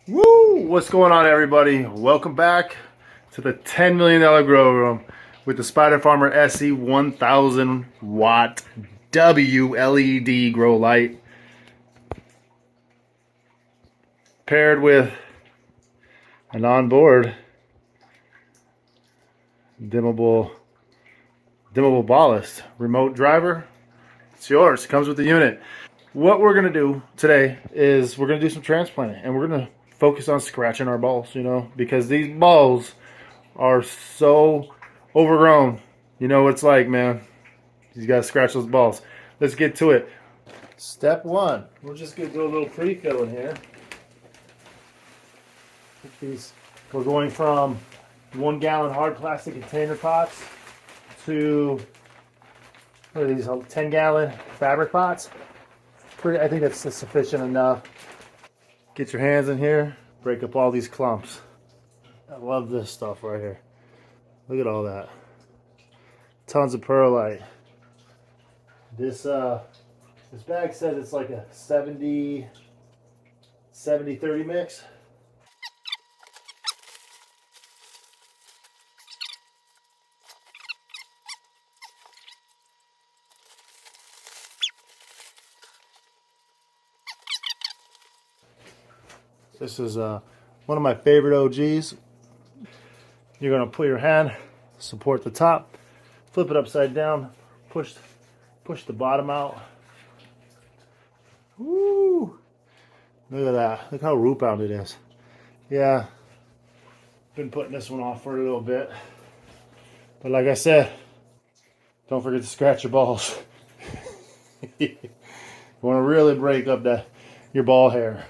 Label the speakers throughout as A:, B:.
A: Woo! What's going on, everybody? Welcome back to the $10 million grow room with the Spider Farmer SE 1000 watt WLED grow light paired with an onboard dimmable ballast remote driver. It's yours. It comes with the unit. What we're gonna do today is we're gonna do some transplanting, and we're gonna focus on scratching our balls, because these balls are so overgrown. You know what it's like, man. You gotta scratch those balls. Let's get to it. Step one, we're just gonna do a little pre-fill in here. We're going from 1 gallon hard plastic container pots to, what are these, 10 gallon fabric pots. I think that's sufficient enough. Get your hands in here, break up all these clumps. I love this stuff right here. Look at all that. Tons of perlite. This bag says it's like a 70-30 mix. This is one of my favorite OGs. You're gonna put your hand, support the top, flip it upside down, push the bottom out. Woo! Look at that. Look how root bound it is. Yeah, been putting this one off for a little bit. But like I said, don't forget to scratch your balls. You want to really break up your ball hair.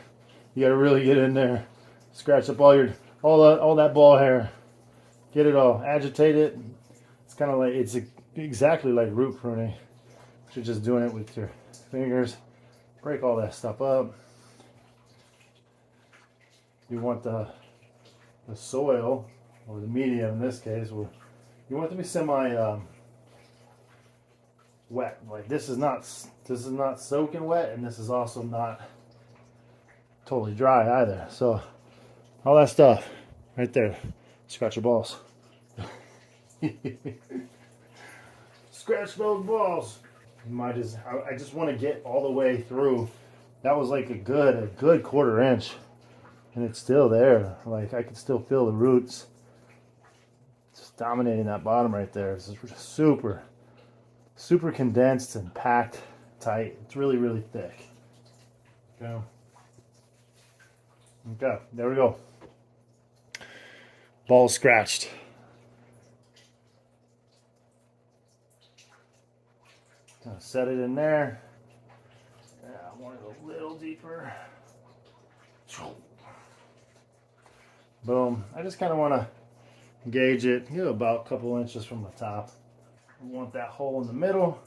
A: You got to really get in there, scratch up all that ball hair, get it all, agitate it. It's kind of like, it's exactly like root pruning. You're just doing it with your fingers. Break all that stuff up. You want the soil, or the medium in this case, you want it to be semi wet. Like this is not soaking wet, and this is also not totally dry either. So all that stuff right there, scratch your balls. Scratch those balls. I just want to get all the way through. That was like a good 1/4 inch, and it's still there. Like I can still feel the roots just dominating that bottom right there. It's just super condensed and packed tight. It's really thick. Okay, there we go. Ball scratched. Gonna set it in there. Yeah, I want it a little deeper. Boom. I just kind of want to gauge it, about a couple inches from the top. We want that hole in the middle.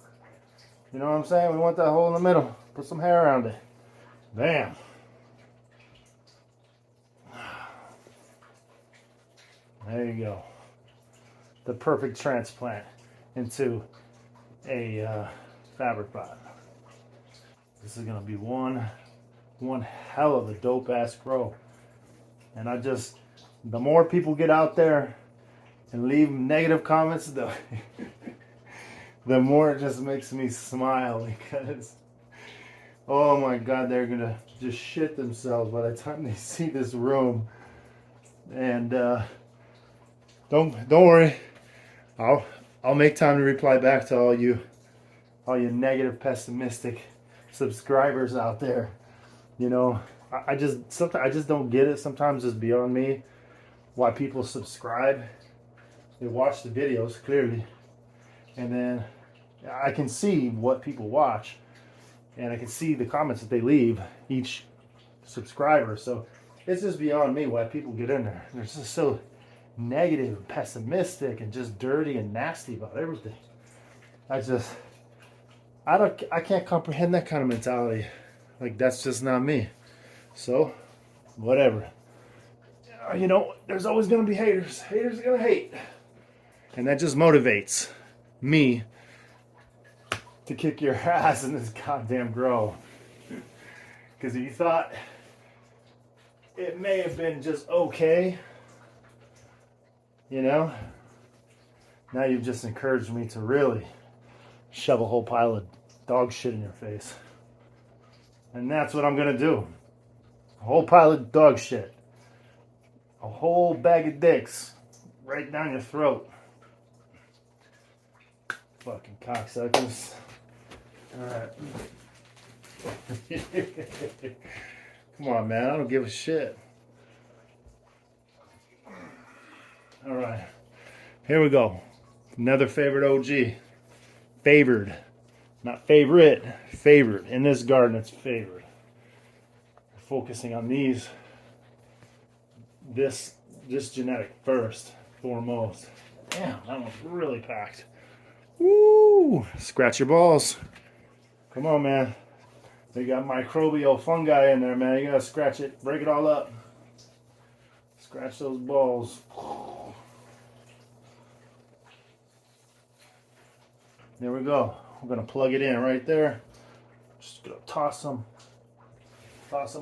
A: You know what I'm saying? We want that hole in the middle. Put some hair around it. Bam. There you go. The perfect transplant into a fabric pot. This is gonna be one hell of a dope ass grow. And the more people get out there and leave negative comments, the more it just makes me smile, because oh my god, they're gonna just shit themselves by the time they see this room. And don't worry, I'll make time to reply back to all you negative, pessimistic subscribers out there. I just don't get it. Sometimes it's beyond me why people subscribe. They watch the videos clearly, and then I can see what people watch, and I can see the comments that they leave each subscriber. So it's just beyond me why people get in there. They're just so negative and pessimistic and just dirty and nasty about everything. I can't comprehend that kind of mentality. Like, that's just not me. So whatever. There's always gonna be haters. Haters are gonna hate, and that just motivates me to kick your ass in this goddamn grow. Because if you thought it may have been just okay, you know. Now you've just encouraged me to really shove a whole pile of dog shit in your face. And that's what I'm gonna do. A whole pile of dog shit. A whole bag of dicks right down your throat. Fucking cocksuckers. Alright. Come on, man. I don't give a shit. Alright. Here we go. Another favorite OG. Favored. Not favorite. Favored. In this garden, it's favored. Focusing on these. This genetic first, foremost. Damn, that one's really packed. Woo! Scratch your balls. Come on, man. They got microbial fungi in there, man. You gotta scratch it, break it all up. Scratch those balls. There we go. We're gonna plug it in right there. Just gonna toss them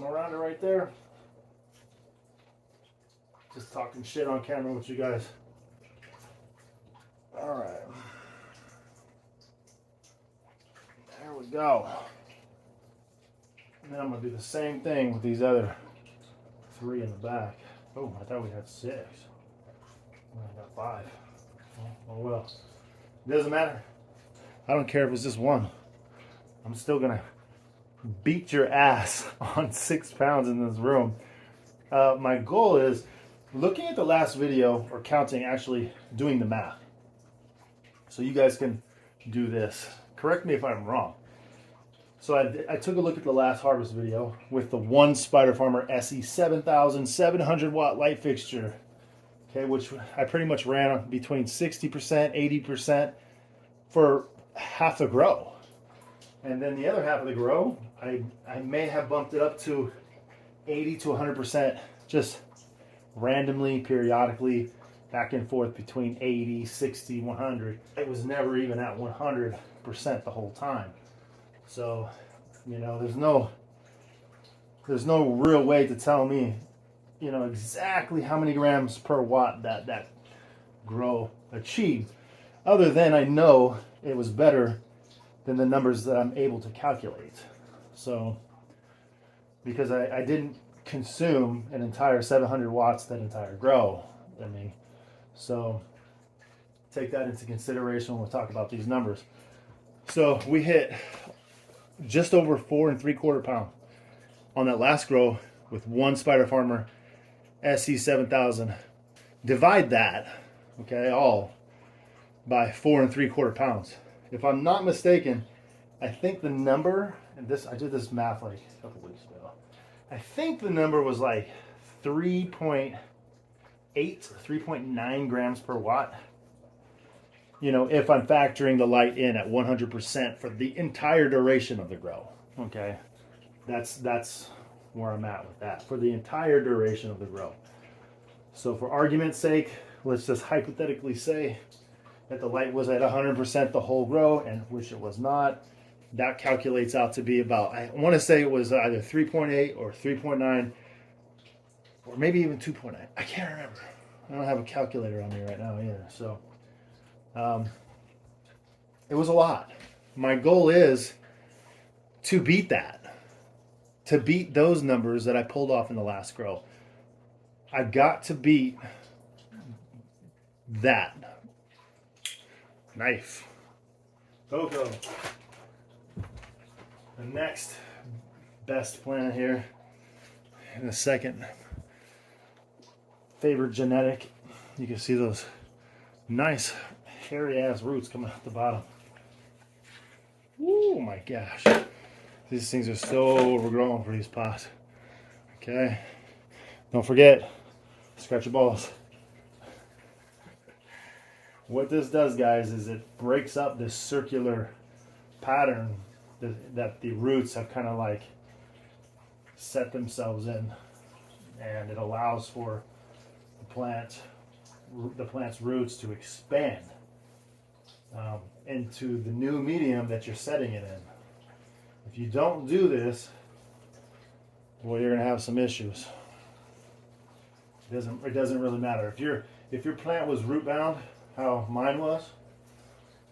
A: around it right there. Just talking shit on camera with you guys. All right. There we go. And then I'm gonna do the same thing with these other 3 in the back. Oh, I thought we had 6. I got 5. Oh well. It doesn't matter. I don't care if it's just 1. I'm still gonna beat your ass on 6 pounds in this room. My goal is looking at the last video, or counting, actually doing the math. So you guys can do this. Correct me if I'm wrong. So I took a look at the last harvest video with the one Spider Farmer SE 7000 700 watt light fixture. Okay, which I pretty much ran between 60%, 80% for half the grow. And then the other half of the grow, I may have bumped it up to 80 to 100% just randomly, periodically, back and forth between 80, 60, 100. It was never even at 100% the whole time. So, you know, there's no real way to tell me, you know, exactly how many grams per watt that grow achieved, other than I know it was better than the numbers that I'm able to calculate. So, because I didn't consume an entire 700 watts that entire grow. I mean, so take that into consideration when we talk about these numbers. So we hit just over 4 3/4 pound on that last grow with one Spider Farmer SE 7000. Divide that, okay, all by 4 3/4 pounds. If I'm not mistaken, I think the number, and this, I did this math like a couple weeks ago. I think the number was like 3.8, 3.9 grams per watt. You know, if I'm factoring the light in at 100% for the entire duration of the grow. Okay, that's where I'm at with that, for the entire duration of the grow. So for argument's sake, let's just hypothetically say that the light was at 100% the whole grow, and which it was not. That calculates out to be about, I want to say it was either 3.8 or 3.9 or maybe even 2.9. I can't remember. I don't have a calculator on me right now either. So it was a lot. My goal is to beat that, to beat those numbers that I pulled off in the last grow. I got to beat that. Knife. Coco. The next best plant here, and the second favorite genetic. You can see those nice hairy ass roots coming out the bottom. Oh my gosh. These things are so overgrown for these pots. Okay. Don't forget, scratch your balls. What this does, guys, is it breaks up this circular pattern that the roots have kind of like set themselves in, and it allows for the plant's roots to expand into the new medium that you're setting it in. If you don't do this, well, you're gonna have some issues. It doesn't really matter. If your plant was root bound, how mine was,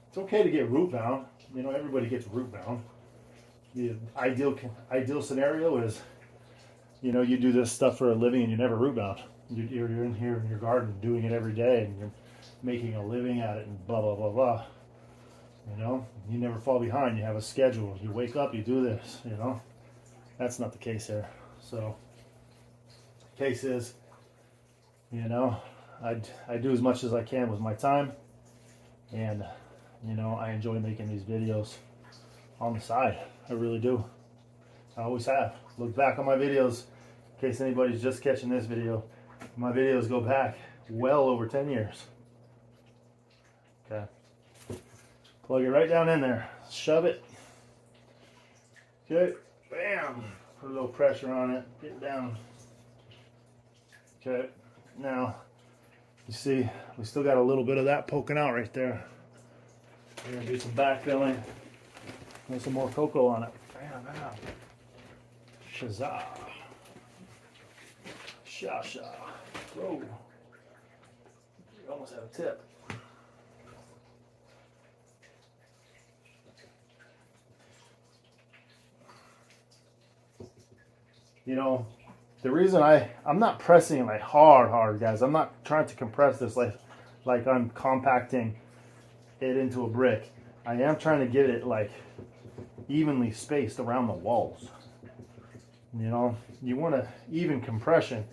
A: it's okay to get root bound. You know, everybody gets root bound. The ideal scenario is, you know, you do this stuff for a living and you never root bound. You're in here in your garden doing it every day and you're making a living at it and blah blah blah blah. You know, you never fall behind. You have a schedule. You wake up, you do this. You know, that's not the case here. So, the case is, you know, I do as much as I can with my time, and you know, I enjoy making these videos on the side. I really do. I always have. Look back on my videos, in case anybody's just catching this video. My videos go back well over 10 years. Okay. Plug it right down in there. Shove it. Okay. Bam. Put a little pressure on it. Get it down. Okay. Now, you see, we still got a little bit of that poking out right there. We're going to do some backfilling. Put some more cocoa on it. Bam, bam. Shazah. Sha-sha. Whoa. You almost have a tip. You know, the reason I'm not pressing it like hard, guys. I'm not trying to compress this like I'm compacting it into a brick. I am trying to get it like evenly spaced around the walls. You know, you want an even compression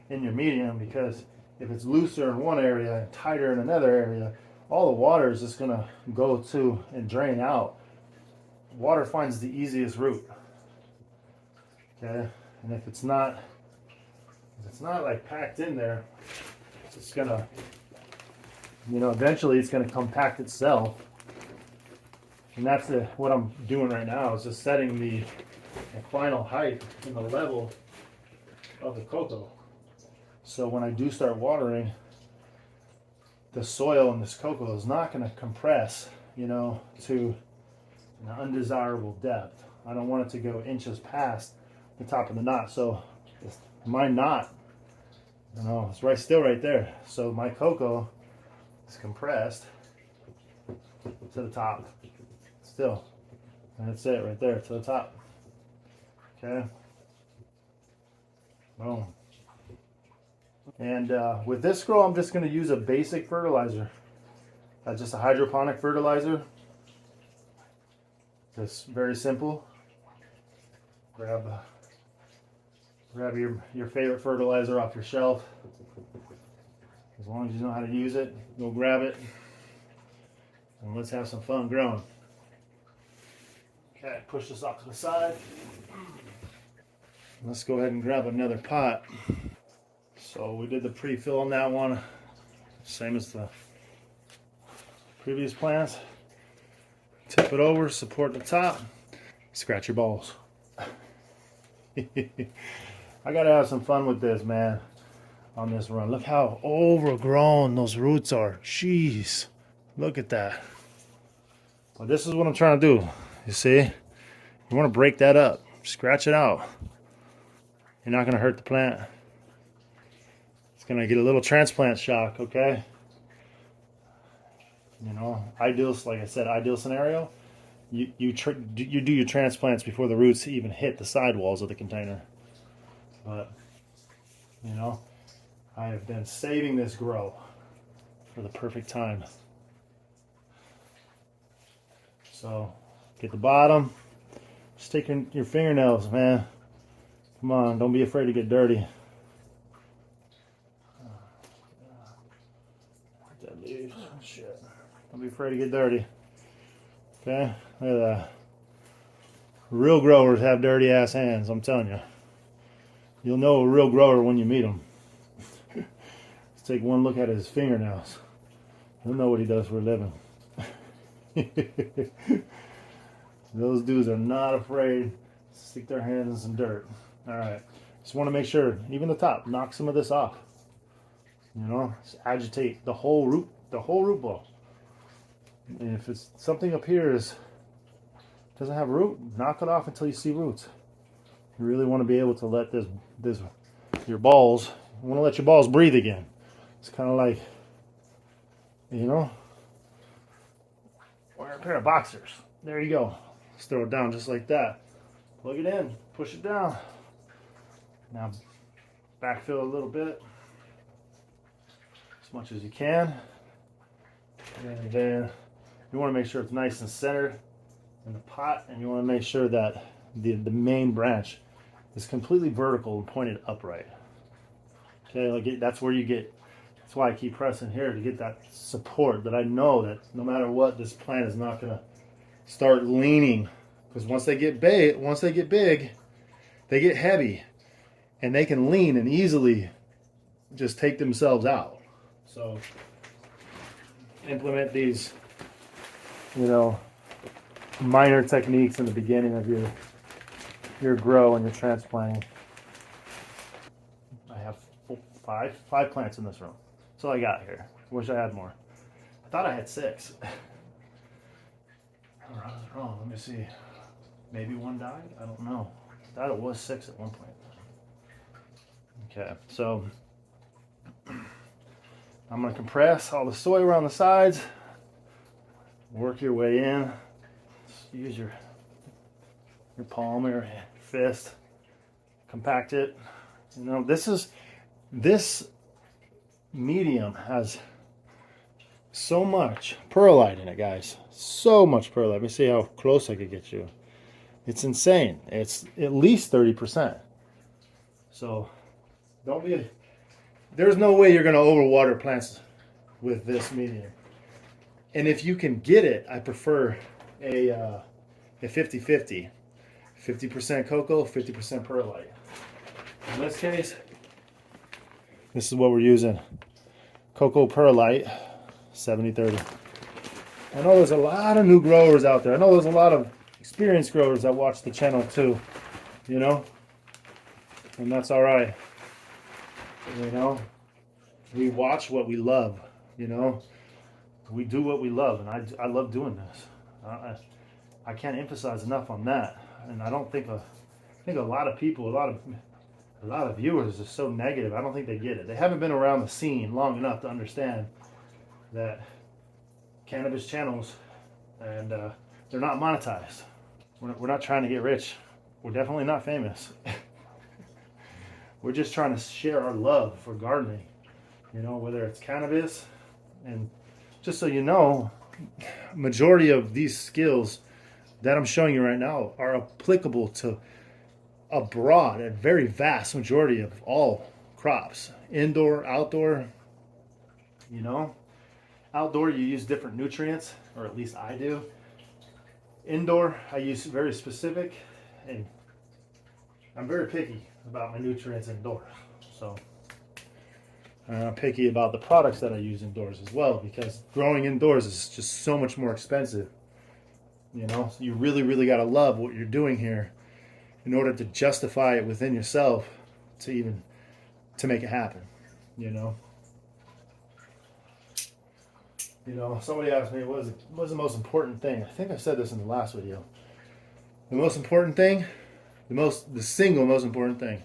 A: in your medium, because if it's looser in one area and tighter in another area, all the water is just gonna go to and drain out. Water finds the easiest route. Okay. And if it's not like packed in there, it's just gonna, you know, eventually it's gonna compact itself. And that's what I'm doing right now, is just setting the final height and the level of the cocoa. So when I do start watering, the soil in this cocoa is not gonna compress, you know, to an undesirable depth. I don't want it to go inches past the top of the knot. So my knot, you know, it's still right there. So my cocoa is compressed to the top still, and that's it right there, to the top. Okay, boom. And with this grow, I'm just going to use a basic fertilizer, just a hydroponic fertilizer. Just very simple. Grab your favorite fertilizer off your shelf. As long as you know how to use it, go grab it. And let's have some fun growing. Okay, push this off to the side. Let's go ahead and grab another pot. So we did the pre-fill on that one. Same as the previous plants. Tip it over, support the top. Scratch your balls. I gotta have some fun with this, man, on this run. Look how overgrown those roots are. Jeez, look at that. Well, this is what I'm trying to do. You see, you want to break that up, scratch it out. You're not gonna hurt the plant. It's gonna get a little transplant shock, okay? You know, ideal, like I said, ideal scenario. You do your transplants before the roots even hit the sidewalls of the container. But, you know, I have been saving this grow for the perfect time. So, get the bottom. Just take your fingernails, man. Come on, don't be afraid to get dirty. That leaves. Shit. Don't be afraid to get dirty. Okay? Look at that. Real growers have dirty ass hands, I'm telling you. You'll know a real grower when you meet him. Let's take one look at his fingernails. You'll know what he does for a living. Those dudes are not afraid to stick their hands in some dirt. Alright. Just want to make sure, even the top, knock some of this off. You know, just agitate the whole root ball. And if it's something up here doesn't have root, knock it off until you see roots. You really want to be able to let your balls, I want to let your balls breathe again. It's kind of like, you know, wearing a pair of boxers. There you go. Just throw it down just like that. Plug it in, push it down. Now backfill a little bit, as much as you can. And then you want to make sure it's nice and centered in the pot, and you want to make sure that the main branch is completely vertical and pointed upright. Okay, like that's where you get, that's why I keep pressing here, to get that support, that I know that no matter what, this plant is not going to start leaning, because once they get big, they get heavy, and they can lean and easily just take themselves out. So implement these, you know, minor techniques in the beginning of your grow and your transplanting. I have five plants in this room. That's all I got here. Wish I had more. I thought I had 6. I was wrong. Let me see. Maybe one died? I don't know. I thought it was 6 at one point. Okay, so I'm going to compress all the soil around the sides. Work your way in. Just use your palm or your fist. Compact it. You know, this medium has so much perlite in it, guys. So much perlite. Let me see how close I could get you. It's insane. It's at least 30%. So there's no way you're going to overwater plants with this medium. And if you can get it, I prefer a 50-50. 50% cocoa, 50% perlite. In this case, this is what we're using. Cocoa perlite, 70-30. I know there's a lot of new growers out there. I know there's a lot of experienced growers that watch the channel too, you know? And that's all right. You know? We watch what we love, you know? We do what we love, and I love doing this. I can't emphasize enough on that. And I think a lot of people, a lot of viewers are so negative. I don't think they get it. They haven't been around the scene long enough to understand that cannabis channels, and they're not monetized. We're not trying to get rich. We're definitely not famous. We're just trying to share our love for gardening, you know, whether it's cannabis. And just so you know, majority of these skills that I'm showing you right now are applicable to a very vast majority of all crops. Indoor, outdoor, you know. Outdoor, you use different nutrients, or at least I do. Indoor, I use very specific, and I'm very picky about my nutrients indoors. So I'm picky about the products that I use indoors as well, because growing indoors is just so much more expensive. You know, so you really got to love what you're doing here in order to justify it within yourself to make it happen, you know. You know, somebody asked me, what's the most important thing? I think I said this in the last video. The most important thing, the single most important thing,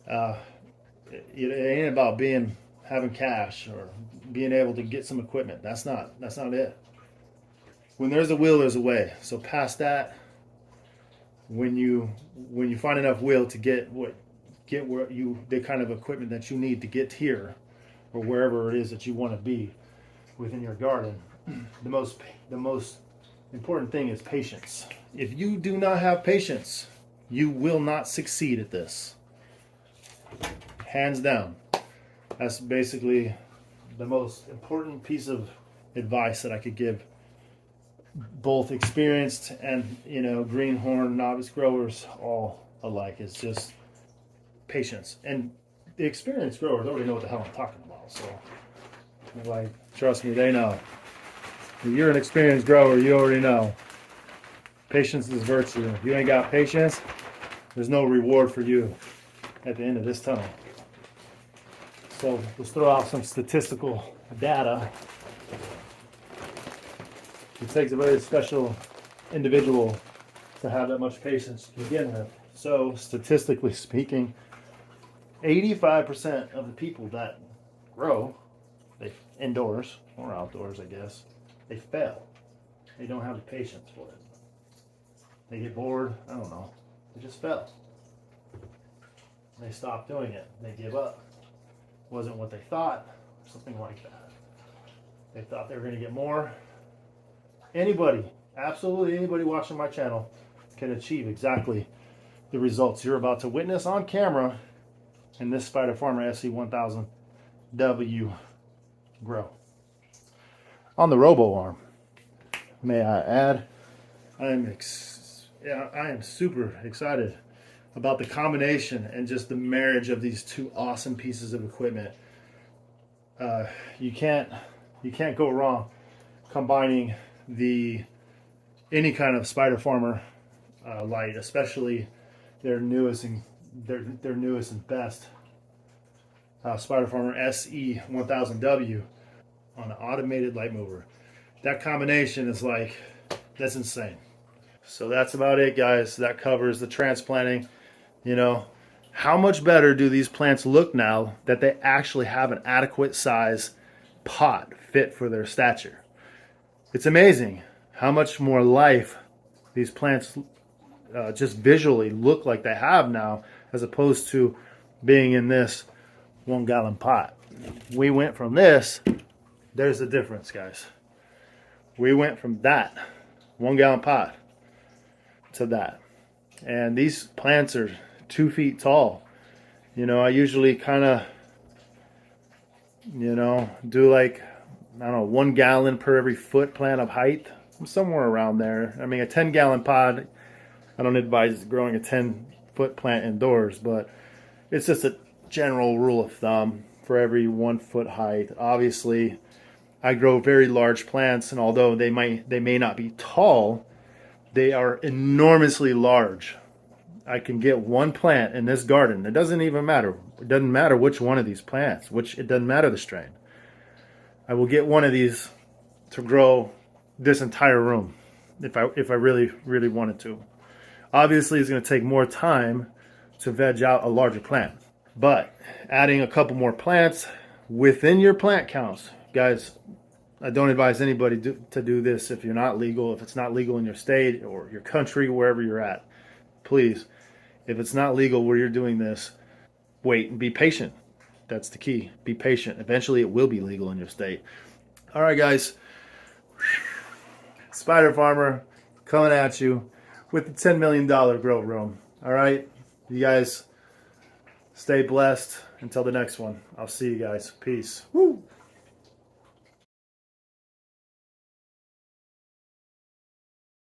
A: it ain't about having cash or being able to get some equipment. That's not it. When there's a will, there's a way. So past that, when you find enough will to get the kind of equipment that you need to get here, or wherever it is that you want to be within your garden, the most important thing is patience. If you do not have patience, you will not succeed at this. Hands down. That's basically the most important piece of advice that I could give both experienced and, you know, greenhorn novice growers all alike, is just patience. And the experienced growers already know what the hell I'm talking about. So, like, trust me, they know. If you're an experienced grower, you already know. Patience is virtue. If you ain't got patience, there's no reward for you at the end of this tunnel. So let's throw out some statistical data. It takes a very special individual to have that much patience to begin with. So statistically speaking, 85% of the people that grow, they indoors or outdoors, I guess, they fail. They don't have the patience for it. They get bored. I don't know. They just fail. They stop doing it. They give up. Wasn't what they thought. Something like that. They thought they were going to get more. Anybody, absolutely anybody watching my channel can achieve exactly the results you're about to witness on camera in this Spider Farmer SE1000W grow. On the robo arm, may I add, I am super excited about the combination and just the marriage of these two awesome pieces of equipment. You can't go wrong combining any kind of Spider Farmer light, especially their newest and best Spider Farmer SE1000W on an automated light mover. That combination is like, that's insane. So that's about it, guys. That covers the transplanting. You know, how much better do these plants look now that they actually have an adequate size pot fit for their stature? It's amazing how much more life these plants just visually look like they have now, as opposed to being in this 1 gallon pot. We went from this, there's the difference, guys. We went from that 1 gallon pot to that. And these plants are 2 feet tall. You know, I usually kind of, you know, do like, I don't know, 1 gallon per every foot plant of height. Somewhere around there. I mean, a 10 gallon pod, I don't advise growing a 10-foot plant indoors, but it's just a general rule of thumb for every 1 foot height. Obviously, I grow very large plants, and although they may not be tall, they are enormously large. I can get one plant in this garden. It doesn't even matter. It doesn't matter which one of these plants, it doesn't matter the strain. I will get one of these to grow this entire room if I really, really wanted to. Obviously, it's going to take more time to veg out a larger plant. But adding a couple more plants within your plant counts. Guys, I don't advise anybody to do this if you're not legal, if it's not legal in your state or your country, wherever you're at. Please, if it's not legal where you're doing this, wait and be patient. That's the key. Be patient. Eventually, it will be legal in your state. All right, guys. Spider Farmer coming at you with the $10 million grow room. All right, you guys stay blessed until the next one. I'll see you guys. Peace. Woo.